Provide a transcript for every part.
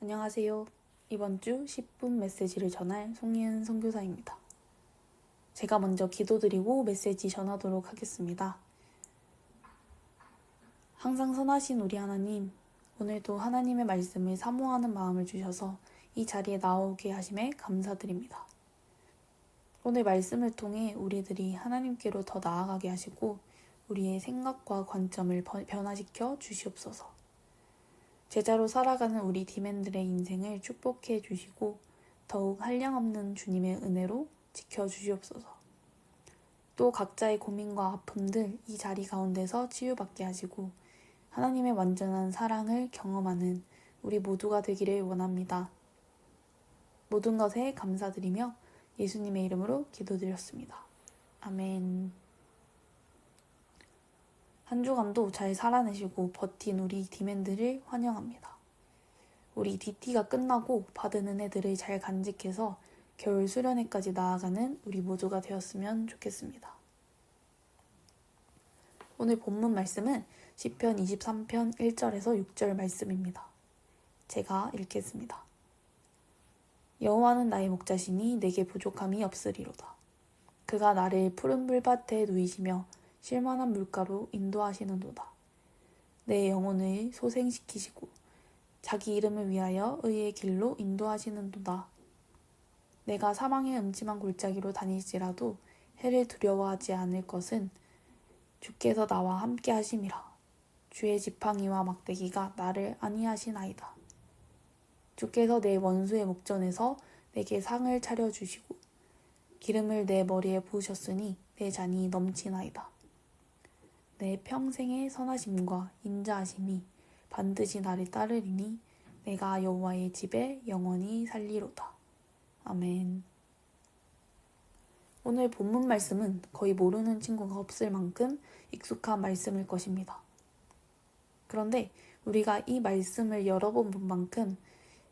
안녕하세요. 이번 주 10분 메시지를 전할 송예은 선교사입니다. 제가 먼저 기도드리고 메시지 전하도록 하겠습니다. 항상 선하신 우리 하나님, 오늘도 하나님의 말씀을 사모하는 마음을 주셔서 이 자리에 나오게 하심에 감사드립니다. 오늘 말씀을 통해 우리들이 하나님께로 더 나아가게 하시고 우리의 생각과 관점을 변화시켜 주시옵소서. 제자로 살아가는 우리 디맨들의 인생을 축복해 주시고 더욱 한량없는 주님의 은혜로 지켜주시옵소서. 또 각자의 고민과 아픔들 이 자리 가운데서 치유받게 하시고 하나님의 완전한 사랑을 경험하는 우리 모두가 되기를 원합니다. 모든 것에 감사드리며 예수님의 이름으로 기도드렸습니다. 아멘. 한 주간도 잘 살아내시고 버틴 우리 디맨들을 환영합니다. 우리 DT가 끝나고 받은 은혜들을 잘 간직해서 겨울 수련회까지 나아가는 우리 모두가 되었으면 좋겠습니다. 오늘 본문 말씀은 시편 23편 1절에서 6절 말씀입니다. 제가 읽겠습니다. 여호와는 나의 목자시니 내게 부족함이 없으리로다. 그가 나를 푸른 물밭에 누이시며 실만한 물가로 인도하시는도다. 내 영혼을 소생시키시고 자기 이름을 위하여 의의 길로 인도하시는도다. 내가 사망의 음침한 골짜기로 다닐지라도 해를 두려워하지 않을 것은 주께서 나와 함께 하심이라. 주의 지팡이와 막대기가 나를 안위하시나이다. 주께서 내 원수의 목전에서 내게 상을 차려주시고 기름을 내 머리에 부으셨으니 내 잔이 넘치나이다. 내 평생의 선하심과 인자하심이 반드시 나를 따르리니 내가 여호와의 집에 영원히 살리로다. 아멘. 오늘 본문 말씀은 거의 모르는 친구가 없을 만큼 익숙한 말씀일 것입니다. 그런데 우리가 이 말씀을 여러 번 본 만큼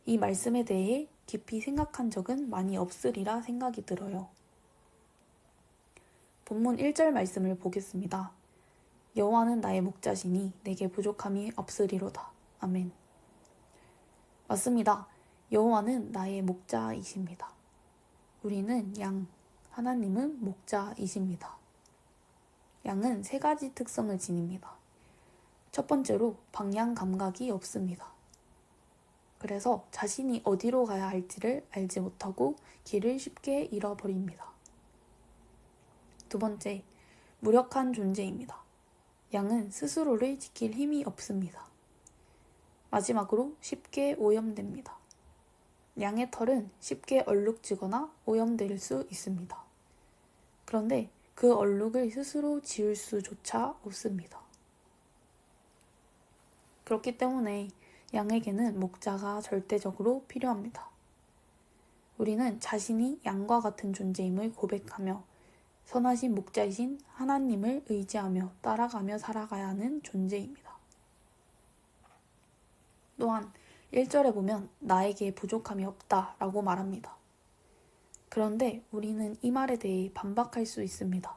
이 말씀에 대해 깊이 생각한 적은 많이 없으리라 생각이 들어요. 본문 1절 말씀을 보겠습니다. 여호와는 나의 목자시니 내게 부족함이 없으리로다. 아멘. 맞습니다. 여호와는 나의 목자이십니다. 우리는 양, 하나님은 목자이십니다. 양은 세 가지 특성을 지닙니다. 첫 번째로 방향 감각이 없습니다. 그래서 자신이 어디로 가야 할지를 알지 못하고 길을 쉽게 잃어버립니다. 두 번째, 무력한 존재입니다. 양은 스스로를 지킬 힘이 없습니다. 마지막으로 쉽게 오염됩니다. 양의 털은 쉽게 얼룩지거나 오염될 수 있습니다. 그런데 그 얼룩을 스스로 지울 수조차 없습니다. 그렇기 때문에 양에게는 목자가 절대적으로 필요합니다. 우리는 자신이 양과 같은 존재임을 고백하며 선하신 목자이신 하나님을 의지하며 따라가며 살아가야 하는 존재입니다. 또한 1절에 보면 나에게 부족함이 없다 라고 말합니다. 그런데 우리는 이 말에 대해 반박할 수 있습니다.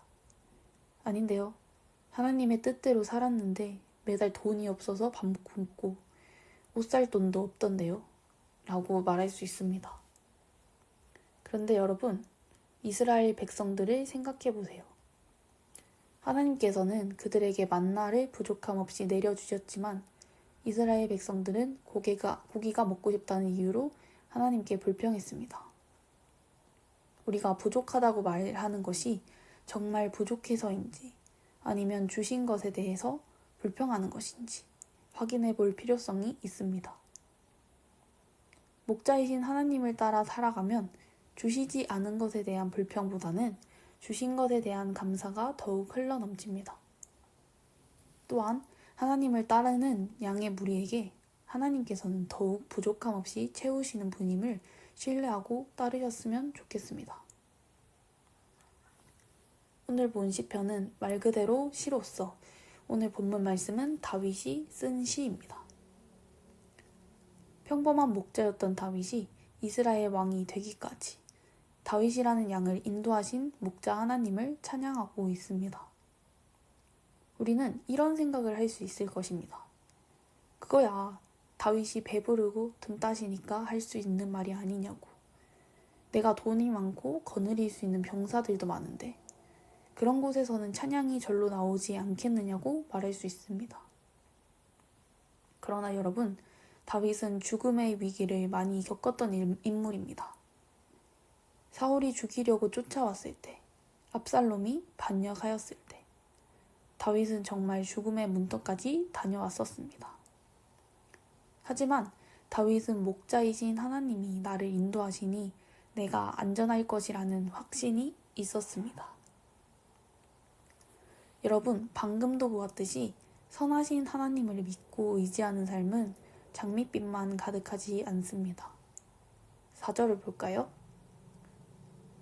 아닌데요. 하나님의 뜻대로 살았는데 매달 돈이 없어서 밥 굶고 옷 살 돈도 없던데요. 라고 말할 수 있습니다. 그런데 여러분, 이스라엘 백성들을 생각해 보세요. 하나님께서는 그들에게 만나를 부족함 없이 내려주셨지만 이스라엘 백성들은 고기가 먹고 싶다는 이유로 하나님께 불평했습니다. 우리가 부족하다고 말하는 것이 정말 부족해서인지 아니면 주신 것에 대해서 불평하는 것인지 확인해 볼 필요성이 있습니다. 목자이신 하나님을 따라 살아가면 주시지 않은 것에 대한 불평보다는 주신 것에 대한 감사가 더욱 흘러넘칩니다. 또한 하나님을 따르는 양의 무리에게 하나님께서는 더욱 부족함 없이 채우시는 분임을 신뢰하고 따르셨으면 좋겠습니다. 오늘 본 시편은 말 그대로 시로서 오늘 본문 말씀은 다윗이 쓴 시입니다. 평범한 목자였던 다윗이 이스라엘 왕이 되기까지 다윗이라는 양을 인도하신 목자 하나님을 찬양하고 있습니다. 우리는 이런 생각을 할 수 있을 것입니다. 그거야 다윗이 배부르고 등 따시니까 할 수 있는 말이 아니냐고. 내가 돈이 많고 거느릴 수 있는 병사들도 많은데 그런 곳에서는 찬양이 절로 나오지 않겠느냐고 말할 수 있습니다. 그러나 여러분, 다윗은 죽음의 위기를 많이 겪었던 인물입니다. 사울이 죽이려고 쫓아왔을 때, 압살롬이 반역하였을 때, 다윗은 정말 죽음의 문턱까지 다녀왔었습니다. 하지만 다윗은 목자이신 하나님이 나를 인도하시니 내가 안전할 것이라는 확신이 있었습니다. 여러분, 방금도 보았듯이 선하신 하나님을 믿고 의지하는 삶은 장밋빛만 가득하지 않습니다. 4절을 볼까요?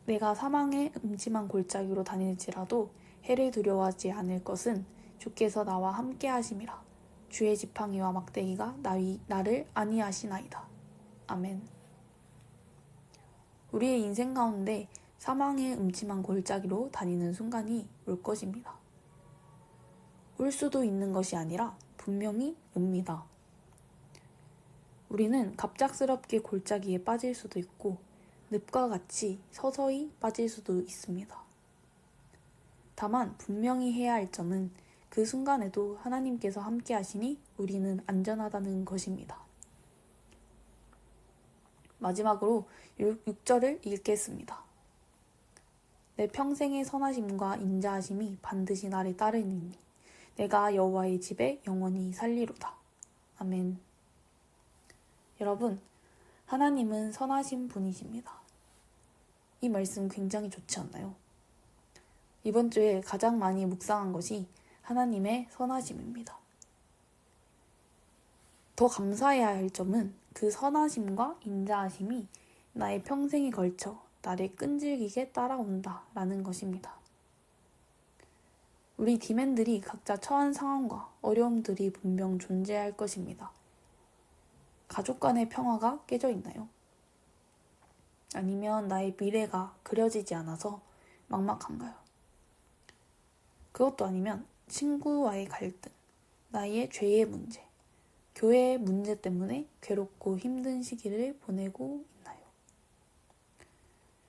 내가 사망의 음침한 골짜기로 다닐지라도 해를 두려워하지 않을 것은 주께서 나와 함께 하심이라. 주의 지팡이와 막대기가 나를 안위하시나이다. 아멘. 우리의 인생 가운데 사망의 음침한 골짜기로 다니는 순간이 올 것입니다. 올 수도 있는 것이 아니라 분명히 옵니다. 우리는 갑작스럽게 골짜기에 빠질 수도 있고 늪과 같이 서서히 빠질 수도 있습니다. 다만 분명히 해야 할 점은 그 순간에도 하나님께서 함께 하시니 우리는 안전하다는 것입니다. 마지막으로 6절을 읽겠습니다. 내 평생의 선하심과 인자하심이 반드시 나를 따르니니 내가 여호와의 집에 영원히 살리로다. 아멘. 여러분, 하나님은 선하신 분이십니다. 이 말씀 굉장히 좋지 않나요? 이번 주에 가장 많이 묵상한 것이 하나님의 선하심입니다. 더 감사해야 할 점은 그 선하심과 인자하심이 나의 평생에 걸쳐 나를 끈질기게 따라온다 라는 것입니다. 우리 디맨들이 각자 처한 상황과 어려움들이 분명 존재할 것입니다. 가족 간의 평화가 깨져 있나요? 아니면 나의 미래가 그려지지 않아서 막막한가요? 그것도 아니면 친구와의 갈등, 나의 죄의 문제, 교회의 문제 때문에 괴롭고 힘든 시기를 보내고 있나요?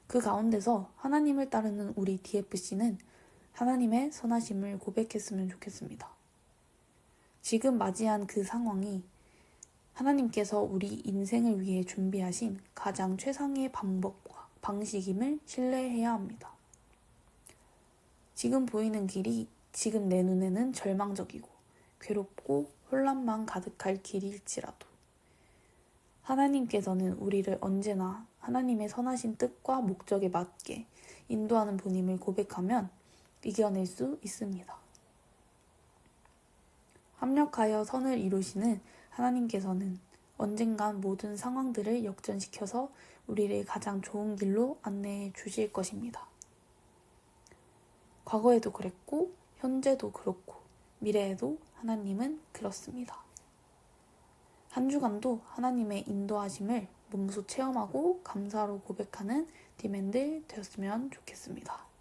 그 가운데서 하나님을 따르는 우리 DFC는 하나님의 선하심을 고백했으면 좋겠습니다. 지금 맞이한 그 상황이 하나님께서 우리 인생을 위해 준비하신 가장 최상의 방법과 방식임을 신뢰해야 합니다. 지금 보이는 길이 지금 내 눈에는 절망적이고 괴롭고 혼란만 가득할 길일지라도 하나님께서는 우리를 언제나 하나님의 선하신 뜻과 목적에 맞게 인도하는 분임을 고백하면 이겨낼 수 있습니다. 합력하여 선을 이루시는 하나님께서는 언젠간 모든 상황들을 역전시켜서 우리를 가장 좋은 길로 안내해 주실 것입니다. 과거에도 그랬고 현재도 그렇고 미래에도 하나님은 그렇습니다. 한 주간도 하나님의 인도하심을 몸소 체험하고 감사로 고백하는 디맨들 되었으면 좋겠습니다.